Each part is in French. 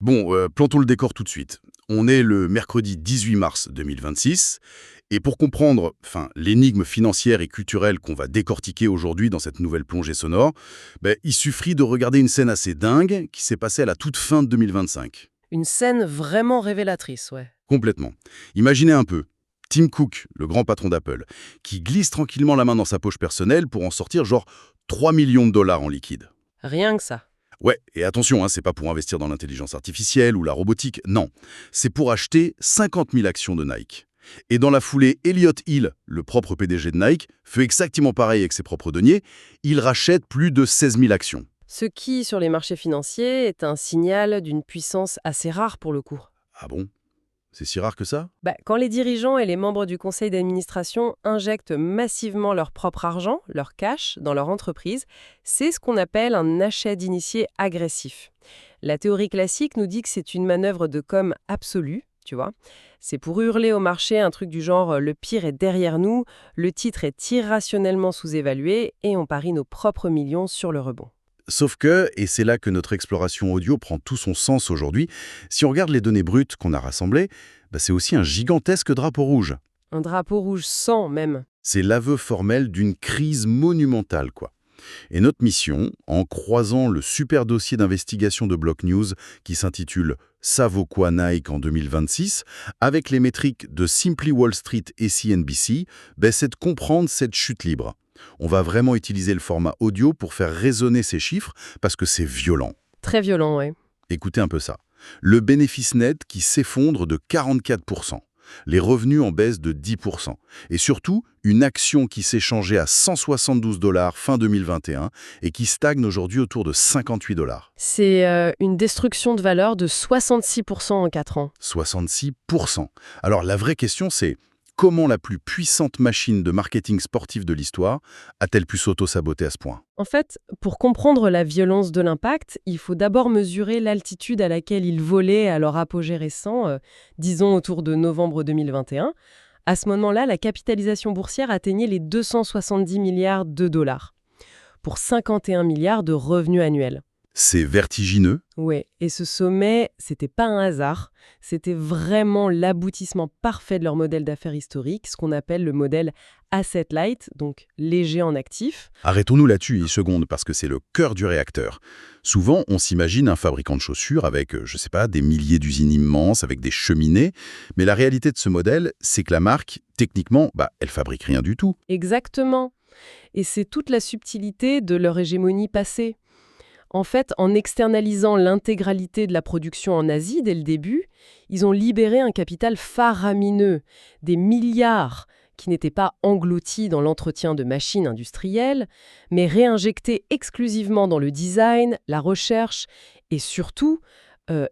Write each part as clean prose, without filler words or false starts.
Bon, plantons le décor tout de suite. On est le mercredi 18 mars 2026, et pour comprendre l'énigme financière et culturelle qu'on va décortiquer aujourd'hui dans cette nouvelle plongée sonore, il suffit de regarder une scène assez dingue qui s'est passée à la toute fin de 2025. Une scène vraiment révélatrice, ouais. Complètement. Imaginez un peu. Tim Cook, le grand patron d'Apple, qui glisse tranquillement la main dans sa poche personnelle pour en sortir genre 3 millions de dollars en liquide. Rien que ça. Ouais, et attention, c'est pas pour investir dans l'intelligence artificielle ou la robotique, non. C'est pour acheter 50 000 actions de Nike. Et dans la foulée, Elliott Hill, le propre PDG de Nike, fait exactement pareil avec ses propres deniers. Il rachète plus de 16 000 actions. Ce qui, sur les marchés financiers, est un signal d'une puissance assez rare pour le coup. Ah bon? C'est si rare que ça? Quand les dirigeants et les membres du conseil d'administration injectent massivement leur propre argent, leur cash, dans leur entreprise, c'est ce qu'on appelle un achat d'initié agressif. La théorie classique nous dit que c'est une manœuvre de com absolue, tu vois. C'est pour hurler au marché un truc du genre « le pire est derrière nous », le titre est irrationnellement sous-évalué et on parie nos propres millions sur le rebond. Sauf que, et c'est là que notre exploration audio prend tout son sens aujourd'hui, si on regarde les données brutes qu'on a rassemblées, c'est aussi un gigantesque drapeau rouge. Un drapeau rouge sang même. C'est l'aveu formel d'une crise monumentale, quoi. Et notre mission, en croisant le super dossier d'investigation de Block News qui s'intitule « Ça vaut quoi Nike en 2026 ?» avec les métriques de Simply Wall Street et CNBC, c'est de comprendre cette chute libre. On va vraiment utiliser le format audio pour faire résonner ces chiffres parce que c'est violent. Très violent, ouais. Écoutez un peu ça. Le bénéfice net qui s'effondre de 44%. Les revenus en baisse de 10%. Et surtout, une action qui s'échangeait à 172 $ fin 2021 et qui stagne aujourd'hui autour de 58 $. C'est une destruction de valeur de 66% en 4 ans. 66%. Alors la vraie question c'est, comment la plus puissante machine de marketing sportif de l'histoire a-t-elle pu s'auto-saboter à ce point? En fait, pour comprendre la violence de l'impact, il faut d'abord mesurer l'altitude à laquelle ils volaient à leur apogée récent, disons autour de novembre 2021. À ce moment-là, la capitalisation boursière atteignait les 270 milliards de dollars, pour 51 milliards de revenus annuels. C'est vertigineux. Oui, et ce sommet, c'était pas un hasard, c'était vraiment l'aboutissement parfait de leur modèle d'affaires historique, ce qu'on appelle le modèle asset light, donc léger en actifs. Arrêtons-nous là-dessus une seconde, parce que c'est le cœur du réacteur. Souvent, on s'imagine un fabricant de chaussures avec, des milliers d'usines immenses, avec des cheminées, mais la réalité de ce modèle, c'est que la marque, techniquement, elle fabrique rien du tout. Exactement. Et c'est toute la subtilité de leur hégémonie passée. En fait, en externalisant l'intégralité de la production en Asie dès le début, ils ont libéré un capital faramineux, des milliards qui n'étaient pas engloutis dans l'entretien de machines industrielles, mais réinjectés exclusivement dans le design, la recherche et surtout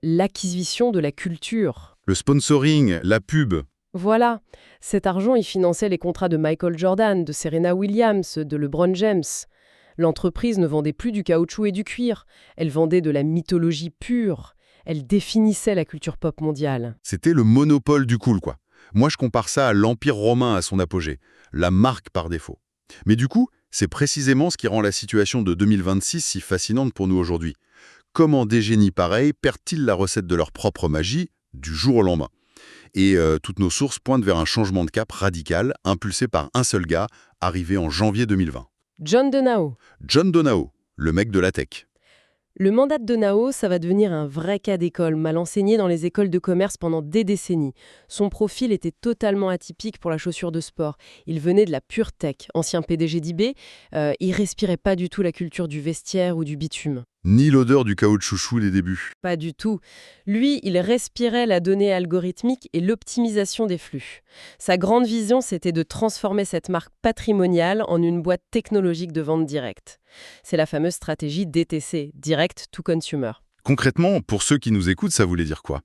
l'acquisition de la culture. Le sponsoring, la pub. Voilà, cet argent, il finançait les contrats de Michael Jordan, de Serena Williams, de LeBron James. L'entreprise ne vendait plus du caoutchouc et du cuir, elle vendait de la mythologie pure, elle définissait la culture pop mondiale. C'était le monopole du cool, quoi. Moi, je compare ça à l'Empire romain à son apogée, la marque par défaut. Mais du coup, c'est précisément ce qui rend la situation de 2026 si fascinante pour nous aujourd'hui. Comment des génies pareils perdent-ils la recette de leur propre magie du jour au lendemain? Et toutes nos sources pointent vers un changement de cap radical, impulsé par un seul gars, arrivé en janvier 2020. John Donahoe. John Donahoe, le mec de la tech. Le mandat de Donahoe, ça va devenir un vrai cas d'école, mal enseigné dans les écoles de commerce pendant des décennies. Son profil était totalement atypique pour la chaussure de sport. Il venait de la pure tech, ancien PDG d'eBay. Il respirait pas du tout la culture du vestiaire ou du bitume. Ni l'odeur du caoutchouchou des débuts. Pas du tout. Lui, il respirait la donnée algorithmique et l'optimisation des flux. Sa grande vision, c'était de transformer cette marque patrimoniale en une boîte technologique de vente directe. C'est la fameuse stratégie DTC, Direct to Consumer. Concrètement, pour ceux qui nous écoutent, ça voulait dire quoi?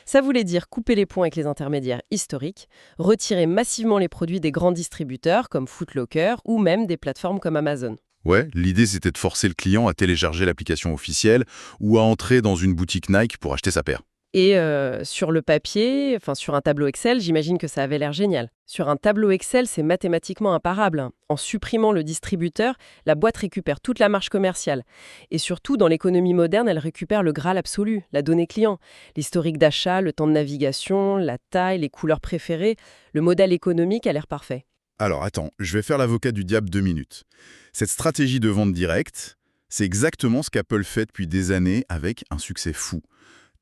Ça voulait dire couper les ponts avec les intermédiaires historiques, retirer massivement les produits des grands distributeurs comme Foot Locker ou même des plateformes comme Amazon. Ouais, l'idée c'était de forcer le client à télécharger l'application officielle ou à entrer dans une boutique Nike pour acheter sa paire. Et sur le papier, enfin sur un tableau Excel, j'imagine que ça avait l'air génial. Sur un tableau Excel, c'est mathématiquement imparable, hein. En supprimant le distributeur, la boîte récupère toute la marge commerciale. Et surtout, dans l'économie moderne, elle récupère le Graal absolu, la donnée client. L'historique d'achat, le temps de navigation, la taille, les couleurs préférées. Le modèle économique a l'air parfait. Alors attends, je vais faire l'avocat du diable 2 minutes. Cette stratégie de vente directe, c'est exactement ce qu'Apple fait depuis des années avec un succès fou.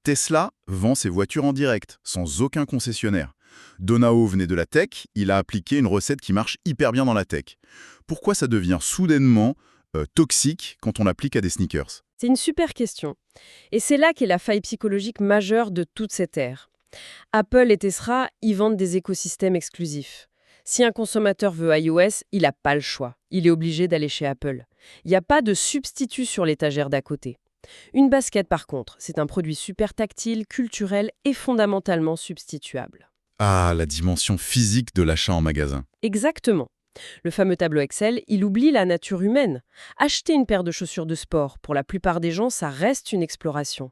Tesla vend ses voitures en direct, sans aucun concessionnaire. Donao venait de la tech, il a appliqué une recette qui marche hyper bien dans la tech. Pourquoi ça devient soudainement toxique quand on l'applique à des sneakers? C'est une super question. Et c'est là qu'est la faille psychologique majeure de toute cette ère. Apple et Tesla y vendent des écosystèmes exclusifs. Si un consommateur veut iOS, il n'a pas le choix. Il est obligé d'aller chez Apple. Il n'y a pas de substitut sur l'étagère d'à côté. Une basket, par contre, c'est un produit super tactile, culturel et fondamentalement substituable. Ah, la dimension physique de l'achat en magasin. Exactement. Le fameux tableau Excel, il oublie la nature humaine. Acheter une paire de chaussures de sport, pour la plupart des gens, ça reste une exploration.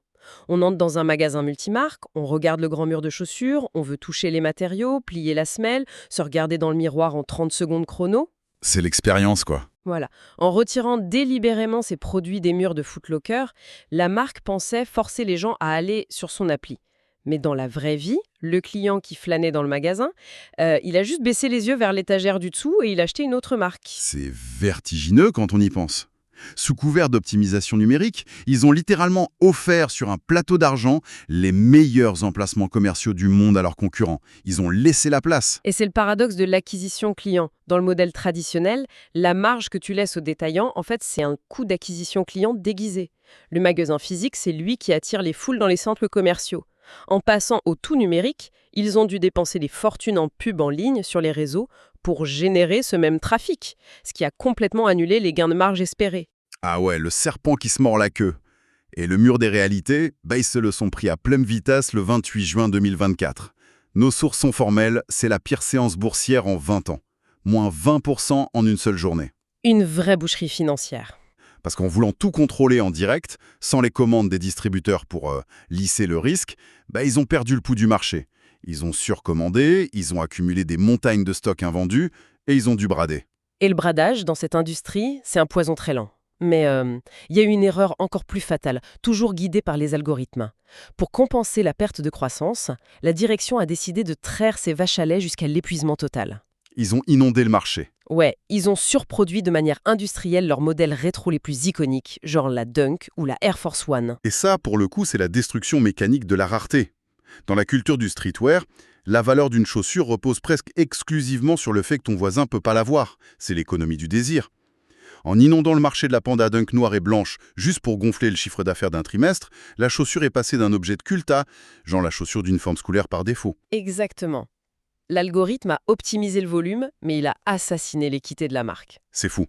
On entre dans un magasin multimarque, on regarde le grand mur de chaussures, on veut toucher les matériaux, plier la semelle, se regarder dans le miroir en 30 secondes chrono. C'est l'expérience, quoi. Voilà. En retirant délibérément ces produits des murs de Foot Locker, la marque pensait forcer les gens à aller sur son appli. Mais dans la vraie vie, le client qui flânait dans le magasin, il a juste baissé les yeux vers l'étagère du dessous et il a acheté une autre marque. C'est vertigineux quand on y pense. Sous couvert d'optimisation numérique, ils ont littéralement offert sur un plateau d'argent les meilleurs emplacements commerciaux du monde à leurs concurrents. Ils ont laissé la place. Et c'est le paradoxe de l'acquisition client. Dans le modèle traditionnel, la marge que tu laisses au détaillant, en fait, c'est un coût d'acquisition client déguisé. Le magasin physique, c'est lui qui attire les foules dans les centres commerciaux. En passant au tout numérique, ils ont dû dépenser des fortunes en pub en ligne sur les réseaux pour générer ce même trafic, ce qui a complètement annulé les gains de marge espérés. Ah ouais, le serpent qui se mord la queue. Et le mur des réalités, ils se le sont pris à pleine vitesse le 28 juin 2024. Nos sources sont formelles, c'est la pire séance boursière en 20 ans. Moins 20% en une seule journée. Une vraie boucherie financière. Parce qu'en voulant tout contrôler en direct, sans les commandes des distributeurs pour lisser le risque, ils ont perdu le pouls du marché. Ils ont surcommandé, ils ont accumulé des montagnes de stocks invendus et ils ont dû brader. Et le bradage, dans cette industrie, c'est un poison très lent. Mais il y a eu une erreur encore plus fatale, toujours guidée par les algorithmes. Pour compenser la perte de croissance, la direction a décidé de traire ces vaches à lait jusqu'à l'épuisement total. Ils ont inondé le marché. Ouais, ils ont surproduit de manière industrielle leurs modèles rétro les plus iconiques, genre la Dunk ou la Air Force One. Et ça, pour le coup, c'est la destruction mécanique de la rareté. Dans la culture du streetwear, la valeur d'une chaussure repose presque exclusivement sur le fait que ton voisin peut pas l'avoir. C'est l'économie du désir. En inondant le marché de la Panda Dunk noire et blanche juste pour gonfler le chiffre d'affaires d'un trimestre, la chaussure est passée d'un objet de culte à, genre la chaussure d'uniforme scolaire par défaut. Exactement. L'algorithme a optimisé le volume, mais il a assassiné l'équité de la marque. C'est fou.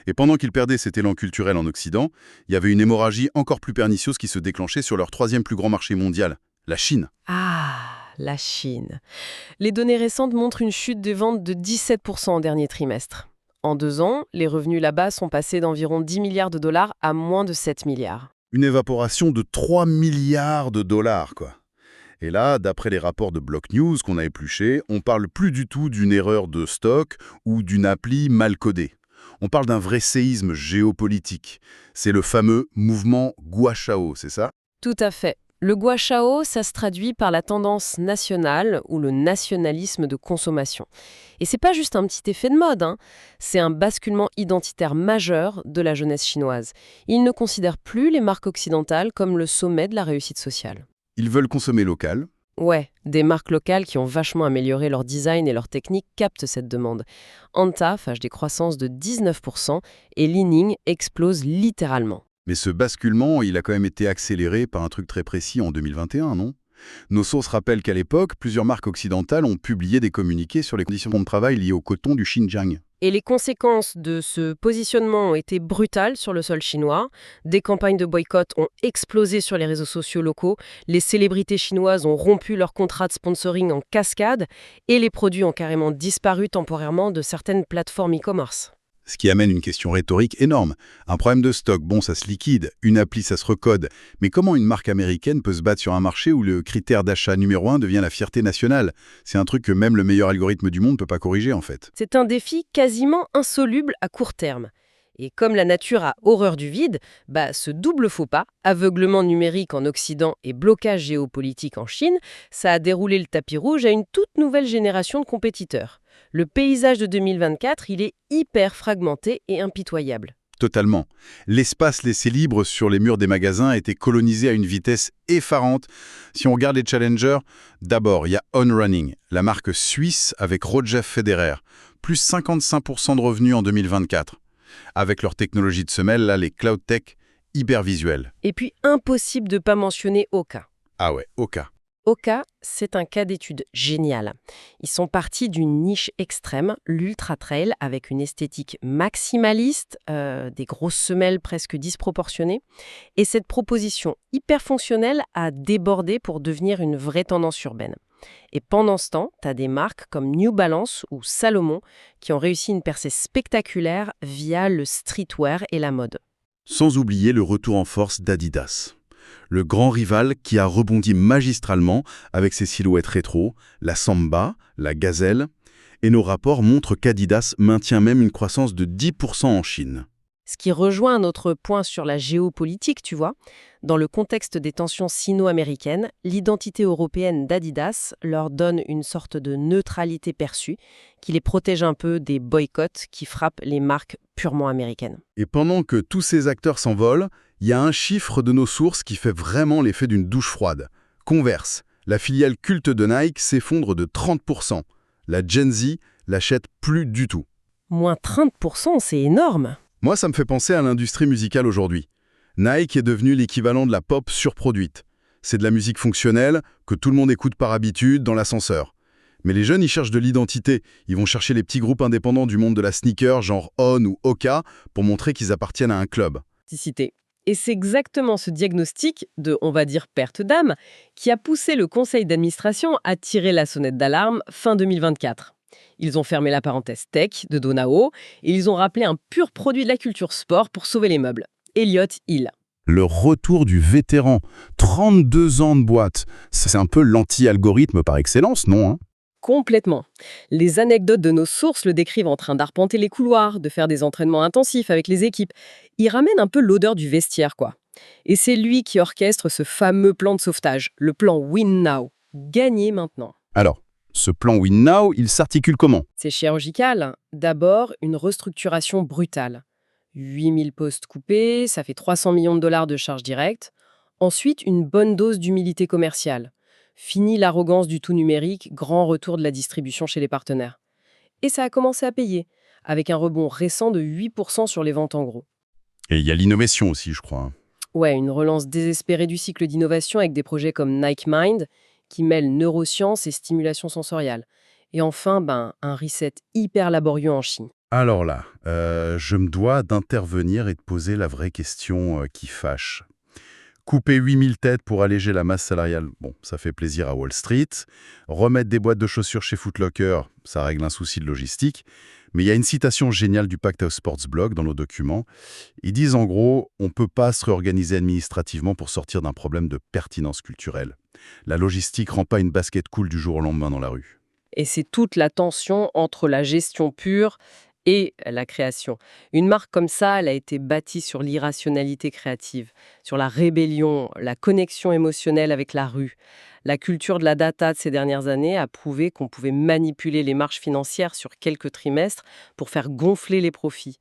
Et pendant qu'ils perdaient cet élan culturel en Occident, il y avait une hémorragie encore plus pernicieuse qui se déclenchait sur leur troisième plus grand marché mondial, la Chine. Ah, la Chine. Les données récentes montrent une chute des ventes de 17% en dernier trimestre. En 2 ans, les revenus là-bas sont passés d'environ 10 milliards de dollars à moins de 7 milliards. Une évaporation de 3 milliards de dollars, quoi. Et là, d'après les rapports de Block News qu'on a épluchés, on parle plus du tout d'une erreur de stock ou d'une appli mal codée. On parle d'un vrai séisme géopolitique. C'est le fameux mouvement Guashao, c'est ça? Tout à fait. Le guashao, ça se traduit par la tendance nationale ou le nationalisme de consommation. Et c'est pas juste un petit effet de mode, hein. C'est un basculement identitaire majeur de la jeunesse chinoise. Ils ne considèrent plus les marques occidentales comme le sommet de la réussite sociale. Ils veulent consommer local. Ouais, des marques locales qui ont vachement amélioré leur design et leur technique captent cette demande. Anta fâche des croissances de 19% et Li-Ning explose littéralement. Mais ce basculement, il a quand même été accéléré par un truc très précis en 2021, non? Nos sources rappellent qu'à l'époque, plusieurs marques occidentales ont publié des communiqués sur les conditions de travail liées au coton du Xinjiang. Et les conséquences de ce positionnement ont été brutales sur le sol chinois. Des campagnes de boycott ont explosé sur les réseaux sociaux locaux, les célébrités chinoises ont rompu leurs contrats de sponsoring en cascade et les produits ont carrément disparu temporairement de certaines plateformes e-commerce. Ce qui amène une question rhétorique énorme. Un problème de stock, bon, ça se liquide, une appli, ça se recode. Mais comment une marque américaine peut se battre sur un marché où le critère d'achat numéro 1 devient la fierté nationale? C'est un truc que même le meilleur algorithme du monde ne peut pas corriger, en fait. C'est un défi quasiment insoluble à court terme. Et comme la nature a horreur du vide, ce double faux pas, aveuglement numérique en Occident et blocage géopolitique en Chine, ça a déroulé le tapis rouge à une toute nouvelle génération de compétiteurs. Le paysage de 2024, il est hyper fragmenté et impitoyable. Totalement. L'espace laissé libre sur les murs des magasins a été colonisé à une vitesse effarante. Si on regarde les challengers, d'abord, il y a On Running, la marque suisse avec Roger Federer, plus 55% de revenus en 2024. Avec leur technologie de semelle, là, les cloud tech, hyper visuels. Et puis, impossible de ne pas mentionner Oka. Ah ouais, Oka. Oka, c'est un cas d'étude génial. Ils sont partis d'une niche extrême, l'ultra trail, avec une esthétique maximaliste, des grosses semelles presque disproportionnées. Et cette proposition hyper fonctionnelle a débordé pour devenir une vraie tendance urbaine. Et pendant ce temps, tu as des marques comme New Balance ou Salomon qui ont réussi une percée spectaculaire via le streetwear et la mode. Sans oublier le retour en force d'Adidas. Le grand rival qui a rebondi magistralement avec ses silhouettes rétro, la Samba, la Gazelle. Et nos rapports montrent qu'Adidas maintient même une croissance de 10% en Chine. Ce qui rejoint un autre point sur la géopolitique, tu vois. Dans le contexte des tensions sino-américaines, l'identité européenne d'Adidas leur donne une sorte de neutralité perçue qui les protège un peu des boycotts qui frappent les marques purement américaines. Et pendant que tous ces acteurs s'envolent, il y a un chiffre de nos sources qui fait vraiment l'effet d'une douche froide. Converse, la filiale culte de Nike s'effondre de 30%. La Gen Z l'achète plus du tout. Moins 30%, c'est énorme. Moi, ça me fait penser à l'industrie musicale aujourd'hui. Nike est devenu l'équivalent de la pop surproduite. C'est de la musique fonctionnelle que tout le monde écoute par habitude dans l'ascenseur. Mais les jeunes, ils cherchent de l'identité. Ils vont chercher les petits groupes indépendants du monde de la sneaker, genre On ou Oka, pour montrer qu'ils appartiennent à un club. Cité. Et c'est exactement ce diagnostic de, on va dire, perte d'âme, qui a poussé le conseil d'administration à tirer la sonnette d'alarme fin 2024. Ils ont fermé la parenthèse tech de Donao et ils ont rappelé un pur produit de la culture sport pour sauver les meubles. Elliott Hill. Le retour du vétéran. 32 ans de boîte. C'est un peu l'anti-algorithme par excellence, non hein? Complètement. Les anecdotes de nos sources le décrivent en train d'arpenter les couloirs, de faire des entraînements intensifs avec les équipes. Il ramène un peu l'odeur du vestiaire, quoi. Et c'est lui qui orchestre ce fameux plan de sauvetage, le plan Win Now. Gagner maintenant. Alors, ce plan Win Now, il s'articule comment? C'est chirurgical. D'abord, une restructuration brutale. 8000 postes coupés, ça fait 300 millions de dollars de charges directes. Ensuite, une bonne dose d'humilité commerciale. Fini l'arrogance du tout numérique, grand retour de la distribution chez les partenaires. Et ça a commencé à payer, avec un rebond récent de 8% sur les ventes en gros. Et il y a l'innovation aussi, je crois. Ouais, une relance désespérée du cycle d'innovation avec des projets comme Nike Mind, qui mêlent neurosciences et stimulation sensorielle. Et enfin, un reset hyper laborieux en Chine. Alors là, je me dois d'intervenir et de poser la vraie question qui fâche. Couper 8000 têtes pour alléger la masse salariale, bon, ça fait plaisir à Wall Street. Remettre des boîtes de chaussures chez Foot Locker, ça règle un souci de logistique. Mais il y a une citation géniale du Pacte House Sports Blog dans nos documents. Ils disent en gros, on ne peut pas se réorganiser administrativement pour sortir d'un problème de pertinence culturelle. La logistique rend pas une basket cool du jour au lendemain dans la rue. Et c'est toute la tension entre la gestion pure et la création. Une marque comme ça, elle a été bâtie sur l'irrationalité créative, sur la rébellion, la connexion émotionnelle avec la rue. La culture de la data de ces dernières années a prouvé qu'on pouvait manipuler les marges financières sur quelques trimestres pour faire gonfler les profits.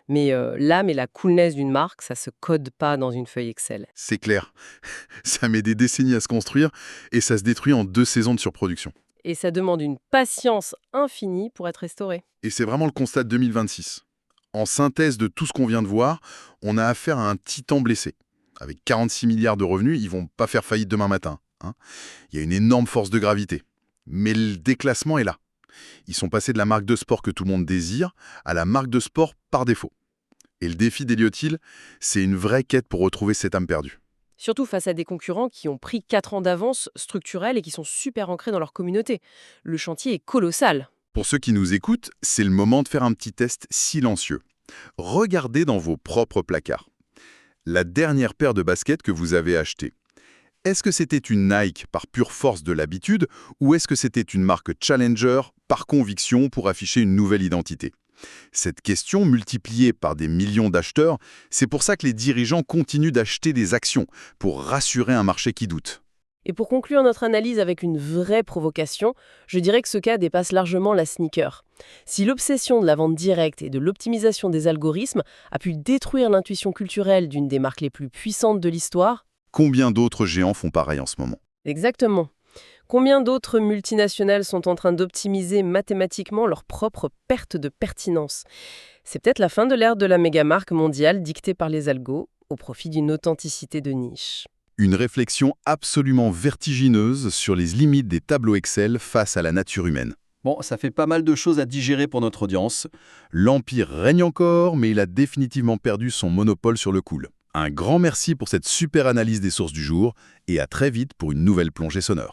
Mais l'âme et la coolness d'une marque, ça se code pas dans une feuille Excel. C'est clair. Ça met des décennies à se construire et ça se détruit en 2 saisons de surproduction. Et ça demande une patience infinie pour être restauré. Et c'est vraiment le constat de 2026. En synthèse de tout ce qu'on vient de voir, on a affaire à un titan blessé. Avec 46 milliards de revenus, ils vont pas faire faillite demain matin. Il y a une énorme force de gravité. Mais le déclassement est là. Ils sont passés de la marque de sport que tout le monde désire à la marque de sport par défaut. Et le défi d'Elliott Hill, c'est une vraie quête pour retrouver cette âme perdue. Surtout face à des concurrents qui ont pris 4 ans d'avance structurelle et qui sont super ancrés dans leur communauté. Le chantier est colossal. Pour ceux qui nous écoutent, c'est le moment de faire un petit test silencieux. Regardez dans vos propres placards. La dernière paire de baskets que vous avez achetée. Est-ce que c'était une Nike par pure force de l'habitude ou est-ce que c'était une marque challenger par conviction pour afficher une nouvelle identité? Cette question, multipliée par des millions d'acheteurs, c'est pour ça que les dirigeants continuent d'acheter des actions, pour rassurer un marché qui doute. Et pour conclure notre analyse avec une vraie provocation, je dirais que ce cas dépasse largement la sneaker. Si l'obsession de la vente directe et de l'optimisation des algorithmes a pu détruire l'intuition culturelle d'une des marques les plus puissantes de l'histoire, Combien d'autres géants font pareil en ce moment? exactement. Combien d'autres multinationales sont en train d'optimiser mathématiquement leur propre perte de pertinence? C'est peut-être la fin de l'ère de la mégamarque mondiale dictée par les algos au profit d'une authenticité de niche. Une réflexion absolument vertigineuse sur les limites des tableaux Excel face à la nature humaine. Bon, ça fait pas mal de choses à digérer pour notre audience. L'Empire règne encore, mais il a définitivement perdu son monopole sur le cool. Un grand merci pour cette super analyse des sources du jour, et à très vite pour une nouvelle plongée sonore.